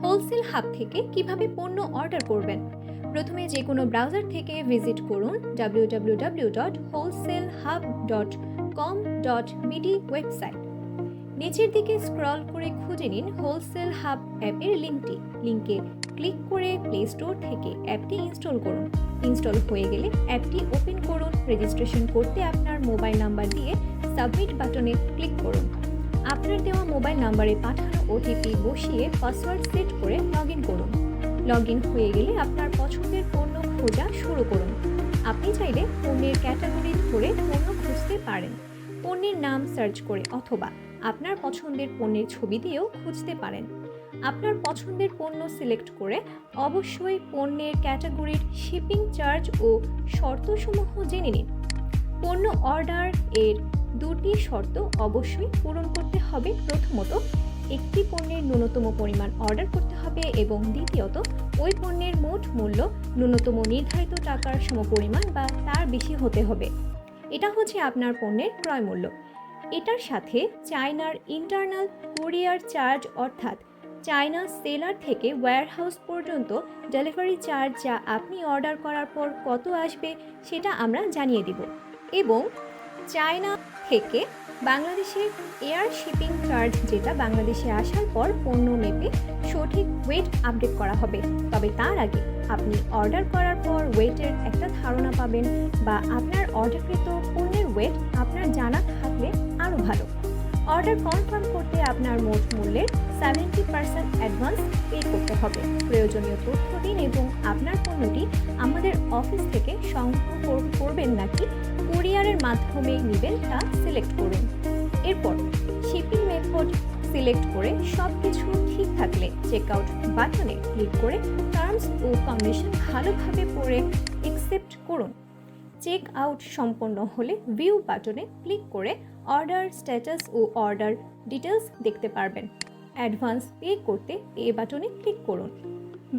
Wholesale hub থেকে কিভাবে পণ্য অর্ডার করবেন। প্রথমে যে কোনো ব্রাউজার থেকে ভিজিট করুন www.wholesalehub.com.bd ওয়েবসাইট। নিচের দিকে স্ক্রল করে খুঁজে নিন হোলসেল হাব অ্যাপের লিঙ্কে ক্লিক করে প্লে স্টোর থেকে অ্যাপটি ইনস্টল করুন। ইনস্টল হয়ে গেলে অ্যাপটি ওপেন করুন। রেজিস্ট্রেশন করতে আপনার মোবাইল নাম্বার দিয়ে সাবমিট বাটনে ক্লিক করুন। আপনার দেওয়া মোবাইল নাম্বারে পাঠানো ওটিপি বসিয়ে পাসওয়ার্ড সেট করে লগ ইন করুন। লগ ইন হয়ে গেলে আপনার পছন্দের পণ্য খোঁজা শুরু করুন। আপনি চাইলে পণ্যের ক্যাটাগরি ধরে পণ্য খুঁজতে পারেন। পণ্যের নাম সার্চ করে অথবা আপনার পছন্দের পণ্যের ছবি দিয়েও খুঁজতে পারেন। আপনার পছন্দের পণ্য সিলেক্ট করে অবশ্যই পণ্যের ক্যাটাগরির শিপিং চার্জ ও শর্তসমূহ জেনে নিন। পণ্য অর্ডার এর দুটি শর্ত অবশ্যই পূরণ করতে হবে। প্রথমত, একটি পণ্যের ন্যূনতম পরিমাণ অর্ডার করতে হবে এবং দ্বিতীয়ত, ওই পণ্যের মোট মূল্য ন্যূনতম নির্ধারিত টাকার সমপরিমাণ বা তার বেশি হতে হবে। এটা হচ্ছে আপনার পণ্যের ক্রয় মূল্য। এটার সাথে চায়নার ইন্টারনাল কুরিয়ার চার্জ অর্থাৎ চায়না সেলার থেকে ওয়্যারহাউস পর্যন্ত ডেলিভারি চার্জ যা আপনি অর্ডার করার পর কত আসবে সেটা আমরা জানিয়ে দিব, এবং চায়না থেকে বাংলাদেশের এয়ার শিপিং চার্জ যেটা বাংলাদেশে আসার পর পণ্য মেপে সঠিক ওয়েট আপডেট করা হবে। তবে তার আগে আপনি অর্ডার করার পর ওয়েটের একটা ধারণা পাবেন, বা আপনার অর্ডারকৃত পণ্যের ওয়েট আপনার জানা থাকলে আরও ভালো। অর্ডার কনফার্ম করতে আপনার মোট মূল্যের 70% অ্যাডভান্স পে করতে হবে। প্রয়োজনীয় তথ্য দিন এবং আপনার পণ্যটি আমাদের অফিস থেকে সংগ্রহ করবেন নাকি কুরিয়ারের মাধ্যমে নেবেন তা সিলেক্ট করুন। এরপর শিপিং মেথড সিলেক্ট করে সব কিছু ঠিক থাকলে চেকআউট বাটনে ক্লিক করে টার্মস ও কন্ডিশন ভালোভাবে পড়ে অ্যাকসেপ্ট করুন। চেক আউট সম্পন্ন হলে ভিউ বাটনে ক্লিক করে অর্ডার স্ট্যাটাস ও অর্ডার ডিটেলস দেখতে পারবেন। অ্যাডভান্স পে করতে পে বাটনে ক্লিক করুন।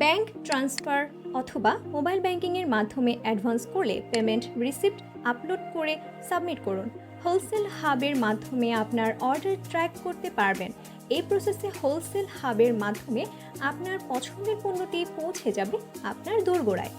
ব্যাংক ট্রান্সফার অথবা মোবাইল ব্যাংকিংয়ের মাধ্যমে অ্যাডভান্স করলে পেমেন্ট রিসিপ্ট আপলোড করে সাবমিট করুন। হোলসেল হাবের মাধ্যমে আপনার অর্ডার ট্র্যাক করতে পারবেন। এই প্রসেসে হোলসেল হাবের মাধ্যমে আপনার পছন্দের পণ্যটি পৌঁছে যাবে আপনার দোরগোড়ায়।